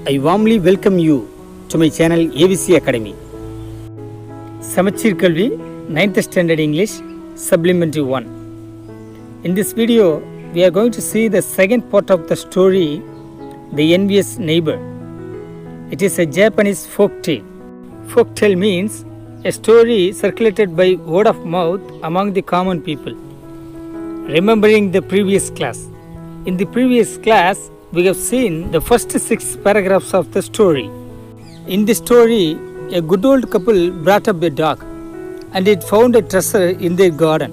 I warmly welcome you to my channel ABC Academy. சமச்சீர் கல்வி 9th Standard English Supplementary 1. In this video, we are going to see the second part of the story, The Envious Neighbor. It is a Japanese folk tale. Folk tale means a story circulated by word of mouth among the common people. Remembering the previous class. In the previous class, we have seen the first 6 paragraphs of the story. In the story, a good old couple brought up a dog and it found a treasure in their garden.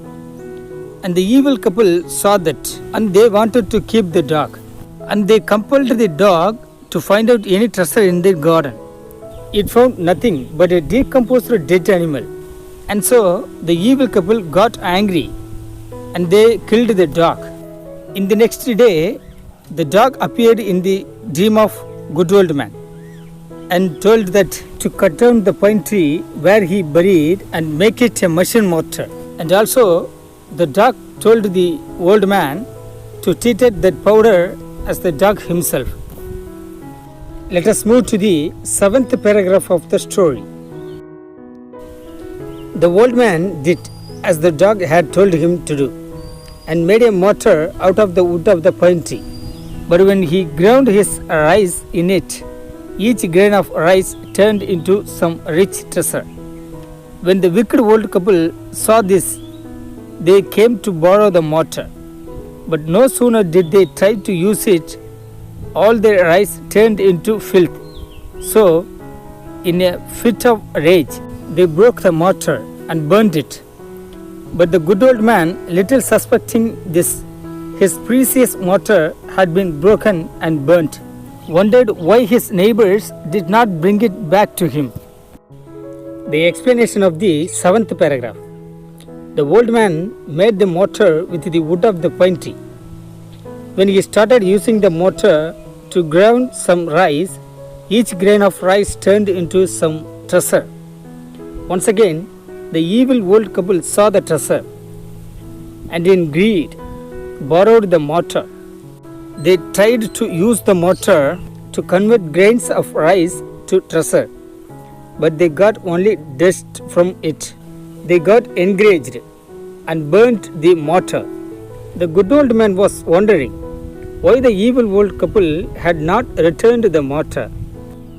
And the evil couple saw that and they wanted to keep the dog. And they compelled the dog to find out any treasure in their garden. It found nothing but a decomposed dead animal. And so the evil couple got angry and they killed the dog. In the next day, the dog appeared in the dream of good old man and told that to cut down the pine tree where he buried and make it a machine mortar. And also the dog told the old man to treat that powder as the dog himself. Let us move to the 7th paragraph of the story. The old man did as the dog had told him to do and made a mortar out of the wood of the pine tree. But when he ground his rice in it, each grain of rice turned into some rich treasure. When the wicked old couple saw this, they came to borrow the mortar. But no sooner did they try to use it, all their rice turned into filth. So, in a fit of rage, they broke the mortar and burned it. But the good old man, little suspecting this, his precious mortar had been broken and burnt, wondered why his neighbors did not bring it back to him. The explanation of the 7th paragraph. The old man made the mortar with the wood of the pine tree. When he started using the mortar to ground some rice, each grain of rice turned into some treasure. Once again, the evil old couple saw the treasure and in greed borrowed the mortar. They tried to use the mortar to convert grains of rice to treasure, but they got only dust from it. They got enraged and burnt the mortar. The good old man was wondering why the evil old couple had not returned the mortar.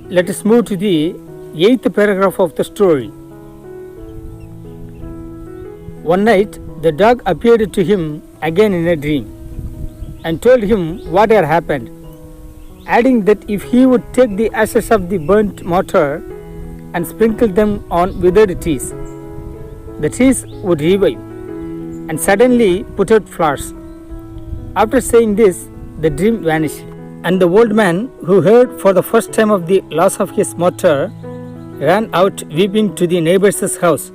Let us move to the 8th paragraph of the story. One night, the dog appeared to him again in a dream and told him what had happened, adding that if he would take the ashes of the burnt mortar and sprinkle them on withered trees, the trees would revive and suddenly put out flowers. After saying this, the dream vanished, and the old man, who heard for the first time of the loss of his mortar, ran out weeping to the neighbors' house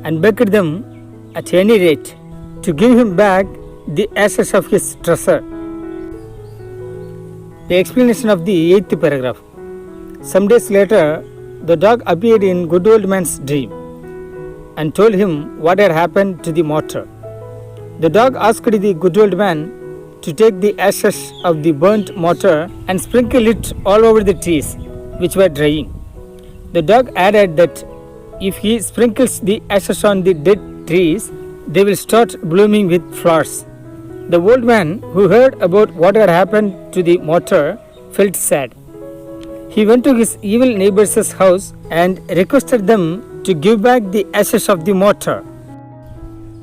and begged them at any rate to give him back the ashes of his treasure. The explanation of the 8th paragraph. Some days later, the dog appeared in good old man's dream and told him what had happened to the mortar. The dog asked the good old man to take the ashes of the burnt mortar and sprinkle it all over the trees which were drying. The dog added that if he sprinkles the ashes on the dead trees, they will start blooming with flowers. The old man, who heard about what had happened to the mortar, felt sad. He went to his evil neighbors' house and requested them to give back the ashes of the mortar.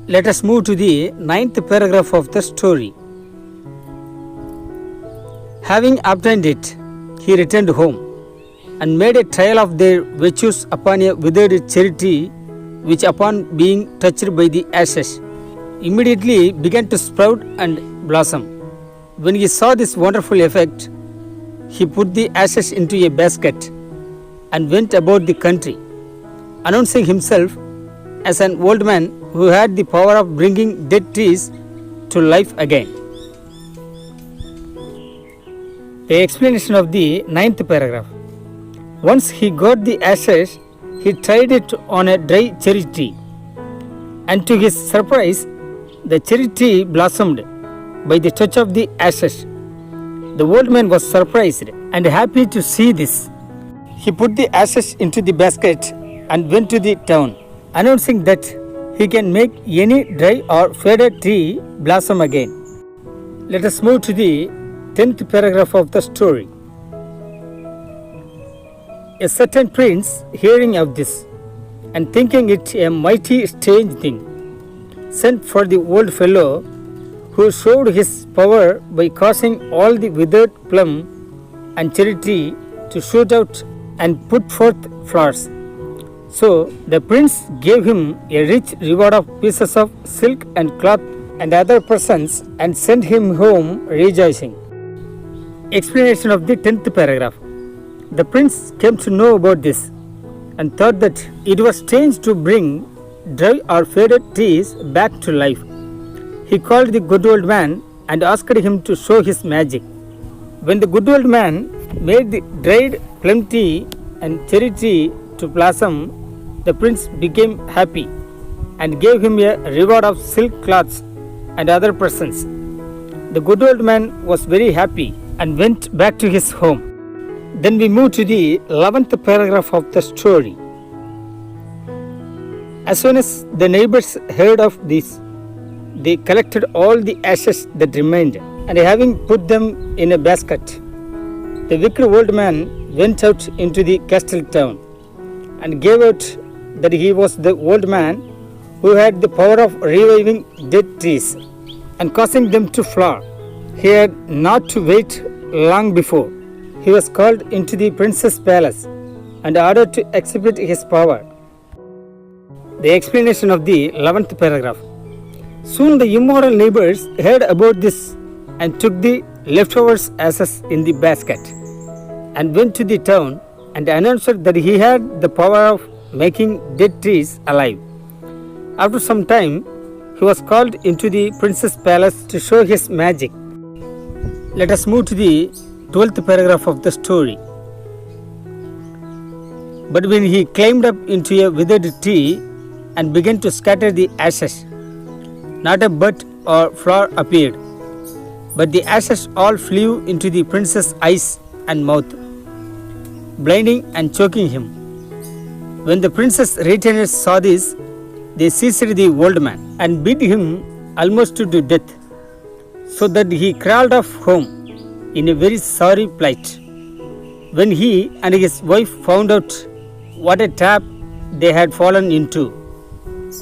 Let us move to the 9th paragraph of the story. Having obtained it, he returned home and made a trial of their virtues upon a withered cherry tree, which upon being touched by the ashes, immediately began to sprout and blossom. When he saw this wonderful effect, he put the ashes into a basket and went about the country, announcing himself as an old man who had the power of bringing dead trees to life again. The explanation of the 9th paragraph. Once he got the ashes, he tried it on a dry cherry tree, and to his surprise, the cherry tree blossomed by the touch of the ashes. The old man was surprised and happy to see this, he put the ashes into the basket and went to the town, announcing that he can make any dry or faded tree blossom again. Let us move to the 10th paragraph of the story. A certain prince, hearing of this, and thinking it a mighty strange thing, sent for the old fellow, who showed his power by causing all the withered plum and cherry tree to shoot out and put forth flowers. So the prince gave him a rich reward of pieces of silk and cloth and other presents, and sent him home rejoicing. Explanation of the 10th paragraph. The prince came to know about this and thought that it was strange to bring dry or faded trees back to life. He called the good old man and asked him to show his magic. When the good old man made the dried plum tree and cherry tree to blossom, the prince became happy and gave him a reward of silk cloths and other presents. The good old man was very happy and went back to his home. Then we move to the 11th paragraph of the story. As soon as the neighbors heard of this, they collected all the ashes that remained, and having put them in a basket, the wicked old man went out into the castle town and gave out that he was the old man who had the power of reviving dead trees and causing them to flower. He had not to wait long before he was called into the prince's palace and ordered to exhibit his power. The explanation of the 11th paragraph. Soon the immoral neighbors heard about this and took the leftovers ashes in the basket and went to the town and announced that he had the power of making dead trees alive. After some time, he was called into the prince's palace to show his magic. Let us move to the 12th paragraph of the story. But when he climbed up into a withered tree and began to scatter the ashes, not a bud or flower appeared, but the ashes all flew into the prince's eyes and mouth, blinding and choking him. When the prince's retainers saw this, they seized the old man and beat him almost to death, so that he crawled off home in a very sorry plight. When he and his wife found out what a trap they had fallen into,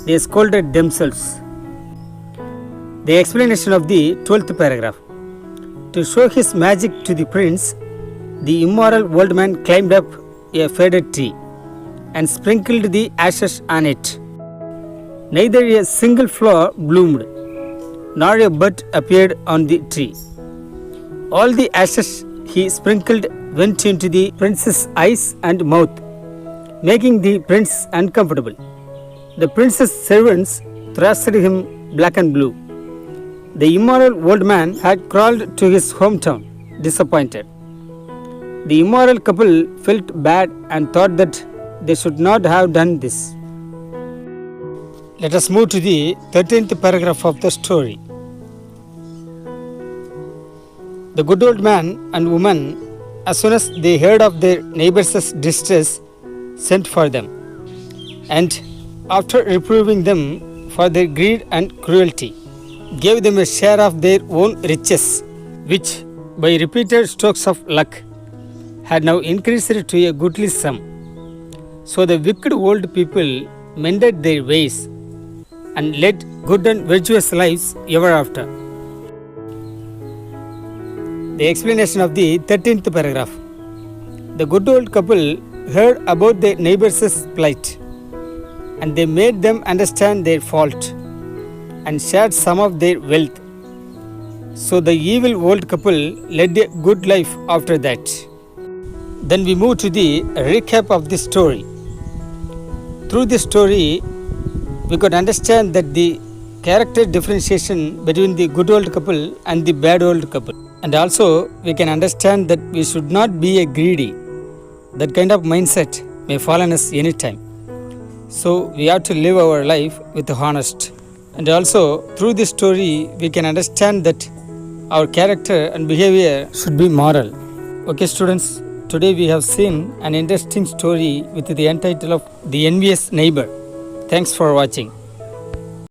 they scolded themselves. The explanation of the 12th paragraph. To show his magic to the prince, the immoral old man climbed up a faded tree and sprinkled the ashes on it. Neither a single flower bloomed, nor a bud appeared on the tree. All the ashes he sprinkled went into the prince's eyes and mouth, making the prince uncomfortable. The prince's servants thrashed him black and blue. The immoral old man had crawled to his hometown, disappointed. The immoral couple felt bad and thought that they should not have done this. Let us move to the 13th paragraph of the story. The good old man and woman, as soon as they heard of their neighbors' distress, sent for them, and after reproving them for their greed and cruelty, gave them a share of their own riches, which, by repeated strokes of luck, had now increased to a goodly sum. So the wicked old people mended their ways and led good and virtuous lives ever after. The explanation of the 13th paragraph. The good old couple heard about their neighbors' plight, and they made them understand their fault and shared some of their wealth. So the evil old couple led a good life after that. Then we move to the recap of the story. Through this story, we could understand that the character differentiation between the good old couple and the bad old couple. And also, we can understand that we should not be a greedy. That kind of mindset may fall on us anytime. So, we have to live our life with honest. And also, through this story, we can understand that our character and behavior should be moral. Okay, students, today we have seen an interesting story with the end title of The Envious Neighbor. Thanks for watching.